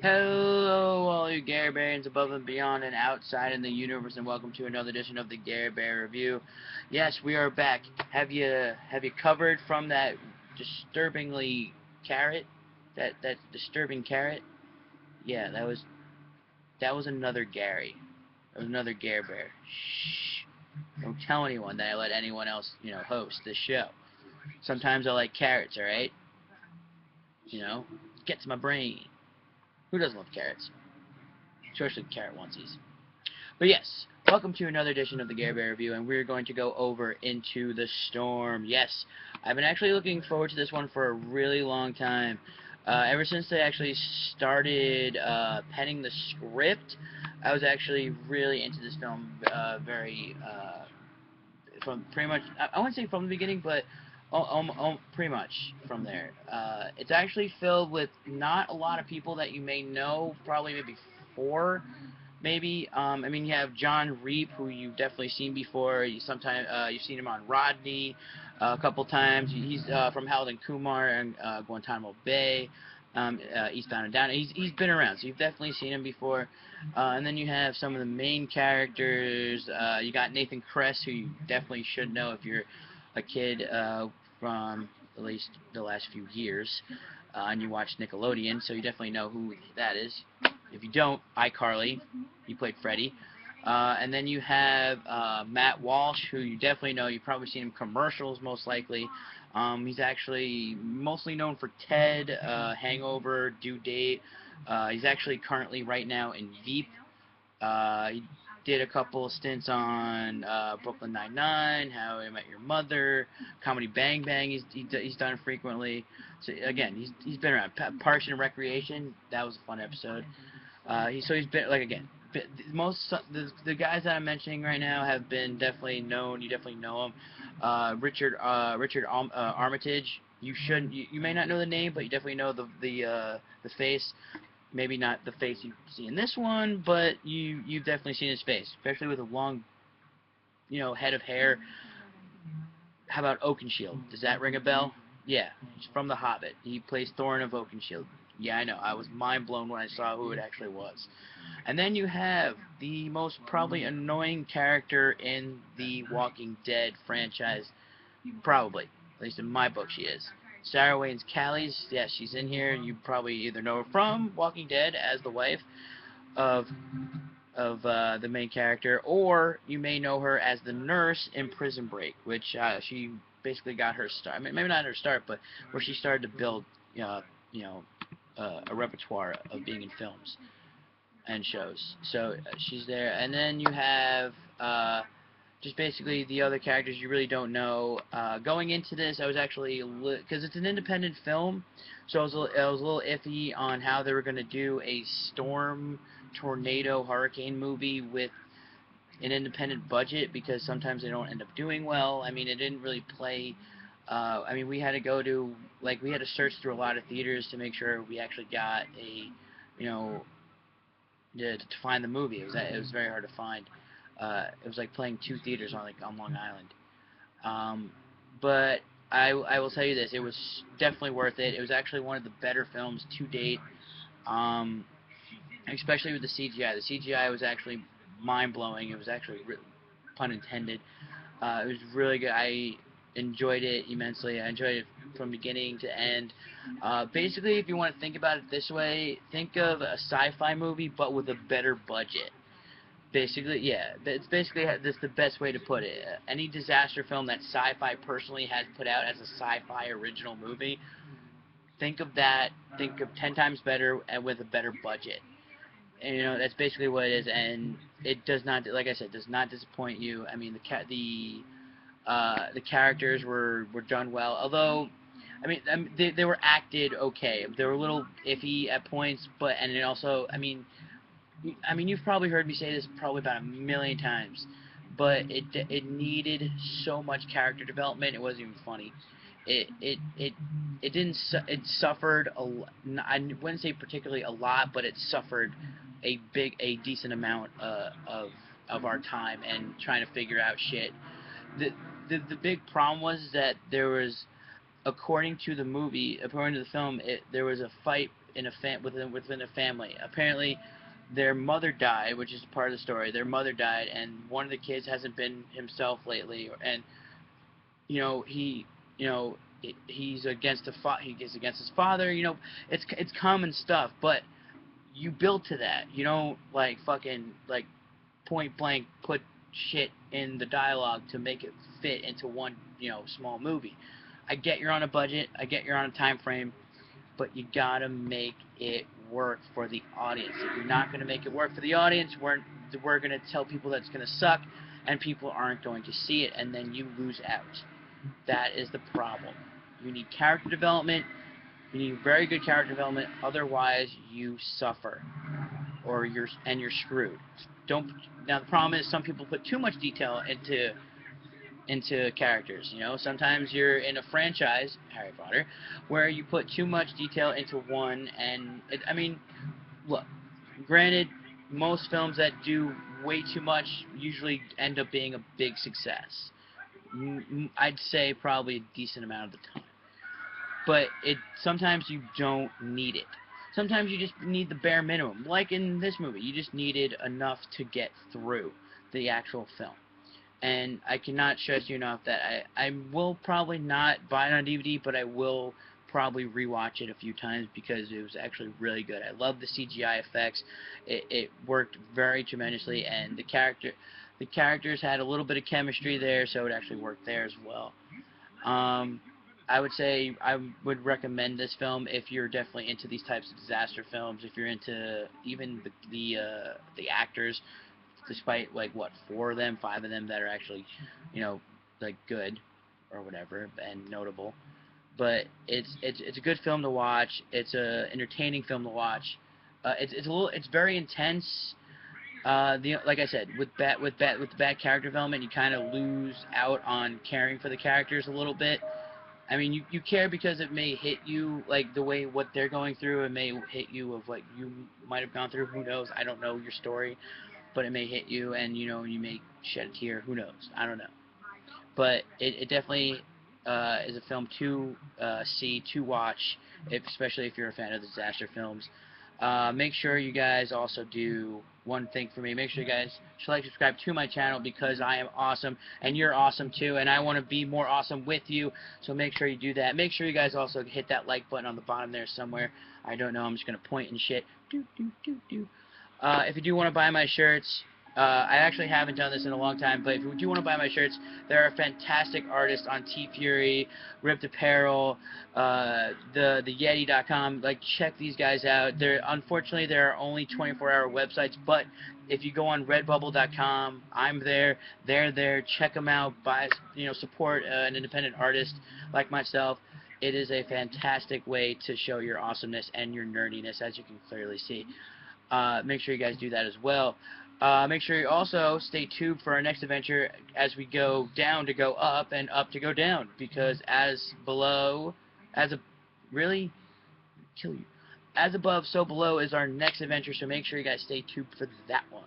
Hello, all you Gare Bears above and beyond and outside in the universe, and welcome to another edition of the Gare Bear Review. Yes, we are back. Have you covered from that disturbingly carrot? That disturbing carrot? Yeah, that was another Gary. That was another Gare Bear. Shh! Don't tell anyone that I let anyone else, host this show. Sometimes I like carrots, all right? Gets my brain. Who doesn't love carrots? Especially carrot onesies. But yes, welcome to another edition of the Gare Bear Review, and we're going to go over Into the Storm. Yes, I've been actually looking forward to this one for a really long time. Ever since they actually started penning the script, I was actually really into this film from pretty much, I wouldn't say from the beginning, but pretty much from there. It's actually filled with not a lot of people that you may know, probably maybe four maybe. I mean, you have John Reap, who you've definitely seen before. You've seen him on Rodney a couple times. He's from Harold and Kumar and Guantanamo Bay, Eastbound and Down. He's been around, so you've definitely seen him before. And then you have some of the main characters. You got Nathan Kress, who you definitely should know if you're a kid from at least the last few years, and you watch Nickelodeon, so you definitely know who that is. If you don't, iCarly, he played Freddy. And then you have Matt Walsh, who you definitely know. You've probably seen him in commercials, most likely. He's actually mostly known for Ted, Hangover, Due Date. He's actually currently right now in Veep. He did a couple of stints on Brooklyn Nine-Nine, How I Met Your Mother, Comedy Bang Bang. He's done frequently. So again, he's been around. Parks and Recreation, that was a fun episode. He's been like again. The guys that I'm mentioning right now have been definitely known. You definitely know them. Richard Armitage. You may not know the name, but you definitely know the face. Maybe not the face you see in this one, but you've definitely seen his face, especially with a long head of hair. How about Oakenshield? Does that ring a bell? Yeah, he's from The Hobbit. He plays Thorin of Oakenshield. Yeah, I know. I was mind blown when I saw who it actually was. And then you have the most probably annoying character in the Walking Dead franchise, probably. At least in my book, she is. Sarah Wayne's Callies, yes, she's in here. You probably either know her from Walking Dead as the wife of the main character, or you may know her as the nurse in Prison Break, which she basically got her start. I mean, maybe not her start, but where she started to build, you know, a repertoire of being in films and shows. So she's there, and then you have just basically the other characters you really don't know. Going into this, I was actually because it's an independent film, so I was a little iffy on how they were going to do a storm, tornado, hurricane movie with an independent budget because sometimes they don't end up doing well. I mean, it didn't really play. I mean, we had to go to we had to search through a lot of theaters to make sure we actually got a, you know, to find the movie. It was very hard to find. It was like playing two theaters on Long Island. But I will tell you this, it was definitely worth it. It was actually one of the better films to date, um, especially with the CGI. The CGI was actually mind blowing. It was actually pun intended. It was really good. I enjoyed it immensely. I enjoyed it from beginning to end. Basically, if you want to think about it this way, think of a sci-fi movie but with a better budget. Basically, yeah, it's basically that's the best way to put it. Any disaster film that sci-fi personally has put out as a sci-fi original movie, think of that. Think of 10 times better and with a better budget. And that's basically what it is, and it does not, like I said, does not disappoint you. I mean, the characters were done well, although they were acted okay. They were a little iffy at points, but and it also, you've probably heard me say this probably about a million times, but it needed so much character development. It wasn't even funny. It didn't it suffered I wouldn't say particularly a lot, but it suffered a decent amount of our time and trying to figure out shit. The the big problem was that there was, according to the movie, according to the film, there was a fight. in within a family. Apparently, their mother died, which is part of the story. Their mother died, and one of the kids hasn't been himself lately, and you know you know he's against he's against his father. It's common stuff, but you build to that. You don't like fucking like point blank put shit in the dialogue to make it fit into one small movie. I get you're on a budget. I get you're on a time frame, but you gotta make it work for the audience. If you're not gonna make it work for the audience, we're gonna tell people that it's gonna suck, and people aren't going to see it, and then you lose out. That is the problem. You need character development. You need very good character development. Otherwise, you suffer, or you're screwed. Don't. Now the problem is some people put too much detail into characters. Sometimes you're in a franchise, Harry Potter, where you put too much detail into one, and I mean, look, granted, most films that do way too much usually end up being a big success. I'd say probably a decent amount of the time. But sometimes you don't need it. Sometimes you just need the bare minimum. Like in this movie, you just needed enough to get through the actual film. And I cannot stress you enough that I will probably not buy it on DVD, but I will probably rewatch it a few times because it was actually really good. I love the CGI effects. It worked very tremendously, and the characters had a little bit of chemistry there, so it actually worked there as well. I would say I would recommend this film if you're definitely into these types of disaster films. If you're into even the actors, despite like what 5 of them that are actually, like good or whatever and notable. But it's a good film to watch. It's a entertaining film to watch. It's very intense. Like I said, with the bad character development, you kind of lose out on caring for the characters a little bit. I mean, you care because it may hit you, like the way what they're going through. It may hit you of what you might have gone through. Who knows? I don't know your story, but it may hit you, and you may shed a tear. Who knows? I don't know. But it definitely is a film to see, to watch, especially if you're a fan of disaster films. Make sure you guys also do one thing for me. Make sure you guys like, subscribe to my channel because I am awesome and you're awesome too, and I want to be more awesome with you. So make sure you do that. Make sure you guys also hit that like button on the bottom there somewhere. I don't know. I'm just gonna point and shit. If you do want to buy my shirts, I actually haven't done this in a long time, but if you do want to buy my shirts, there are fantastic artists on T-Fury, Ripped Apparel, the Yeti.com. Like, check these guys out. Unfortunately, there are only 24-hour websites, but if you go on Redbubble.com, I'm there. They're there. Check them out. Buy, support an independent artist like myself. It is a fantastic way to show your awesomeness and your nerdiness, as you can clearly see. Make sure you guys do that as well. Make sure you also stay tuned for our next adventure as we go down to go up and up to go down, because as above, so below is our next adventure, so make sure you guys stay tuned for that one.